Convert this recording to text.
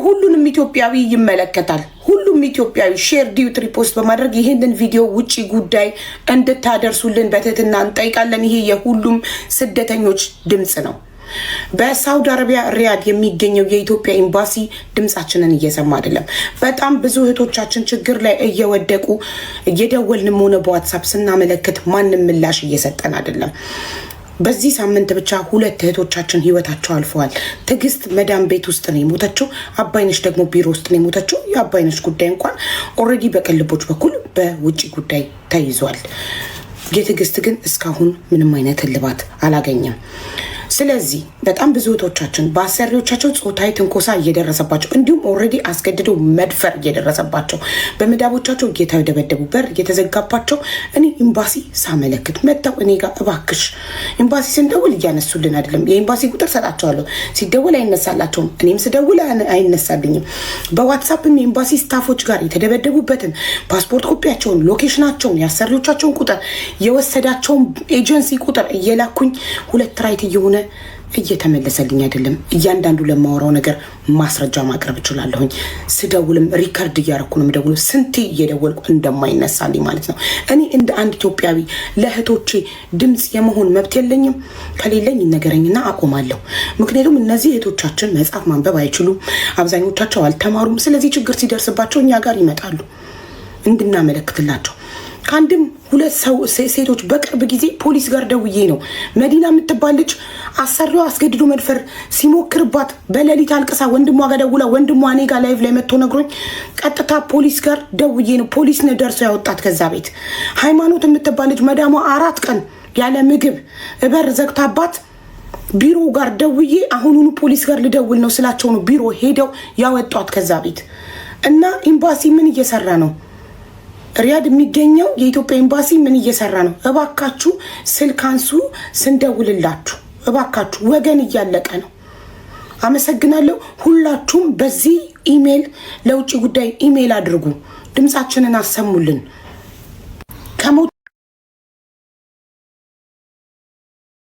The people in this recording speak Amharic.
ሁሉንም ኢትዮጵያዊ ይመለከታል። ሁሉም ኢትዮጵያዊ ሼር ዲዩት ሪፖስት በማድረግ ይሄንን ቪዲዮ ውጪ ጉዳይ እንድታደርሱልን በትህትና እንጠይቃለን። ይሄ የሁሉም ስደተኞች ድምጽ ነው። በሳውዲ አረቢያ ሪያድ የሚገኘው የኢትዮጵያ ኤምባሲ ድምጻችንን እየሰማ አይደለም። በጣም ብዙ እህቶቻችን ችግር ላይ እየወደቁ እየደወልንም ሆነ በዋትሳፕ ስናመለክት ማንም ምላሽ እየሰጠን አይደለም። በዚህ ሳምንት ብቻ 2 እህቶቻችን ህይወታቸው አልፈዋል። ትግስት መዳም ቤት ውስጥ ነው የሞተችው። አባይነሽ ደግሞ ቢሮ ውስጥ ነው የሞተችው። የአባይነሽ ጉዳይ እንኳን ኦልሬዲ በቅልቦች በኩል በውጪ ጉዳይ ተይዟል። የትግስት ግን እስካሁን ምንም አይነት እልባት አላገኘም። ስለዚህ በጣም ብዙ እህቶቻችን በአሰሪዎቻቸው ጾታዊ ትንኮሳ እየደረሰባቸው እንዲሁም ኦልሬዲ አስገድዶ መድፈር እየደረሰባቸው በመዳቦቻቸው እየተደበደቡ በር እየተዘጋባቸው እኔ ኤምባሲ ሳመለክት መጥተው እኔ ጋር እባክሽ ኤምባሲ ስንደውል እያነሱልን አይደለም። የኤምባሲ ቁጥር ሰጣቸዋለሁ፣ ሲደውል አይነሳላቸውም። እኔም ስደውል አይነሳልኝም። በዋትሳፕም የኤምባሲ ስታፎች ጋር የተደበደቡበትን ፓስፖርት ኮፒያቸውን፣ ሎኬሽናቸውን፣ የአሰሪዎቻቸውን ቁጥር፣ የወሰዳቸውን ኤጀንሲ ቁጥር እየላኩኝ 2 ራይት እየሆነ እየተመለሰልኝ አይደለም። እያንዳንዱ ለማወራው ነገር ማስረጃ ማቅረብ እችላለሁኝ። ስደውልም ሪከርድ እያረኩ ነው የምደውለው። ስንቴ እየደወልኩ እንደማይነሳልኝ ማለት ነው። እኔ እንደ አንድ ኢትዮጵያዊ ለእህቶቼ ድምፅ የመሆን መብት የለኝም? ከሌለኝ ይነገረኝና አቆማለሁ። ምክንያቱም እነዚህ እህቶቻችን መጽሐፍ ማንበብ አይችሉም፣ አብዛኞቻቸው አልተማሩም። ስለዚህ ችግር ሲደርስባቸው እኛ ጋር ይመጣሉ እንድናመለክትላቸው። ከአንድም 2 ሴቶች በቅርብ ጊዜ ፖሊስ ጋር ደውዬ ነው መዲና የምትባል ልጅ አሰሪዋ አስገድዶ መድፈር ሲሞክርባት በሌሊት አልቅሳ ወንድሟ ጋር ደውላ ወንድሟ እኔ ጋር ላይቭ ላይ መጥቶ ነግሮኝ ቀጥታ ፖሊስ ጋር ደውዬ ነው ፖሊስ ነው ደርሶ ያወጣት ከዛ ቤት። ሃይማኖት የምትባል ልጅ መዳሟ 4 ቀን ያለ ምግብ በር ዘግታባት ቢሮ ጋር ደውዬ አሁኑኑ ፖሊስ ጋር ልደውል ነው ስላቸው ነው ቢሮ ሄደው ያወጧት ከዛ ቤት። እና ኤምባሲ ምን እየሰራ ነው? ሪያድ የሚገኘው የኢትዮጵያ ኤምባሲ ምን እየሰራ ነው? እባካችሁ ስልክ አንሱ ስንደውልላችሁ፣ እባካችሁ ወገን እያለቀ ነው። አመሰግናለሁ። ሁላችሁም በዚህ ኢሜል ለውጭ ጉዳይ ኢሜል አድርጉ፣ ድምጻችንን አሰሙልን።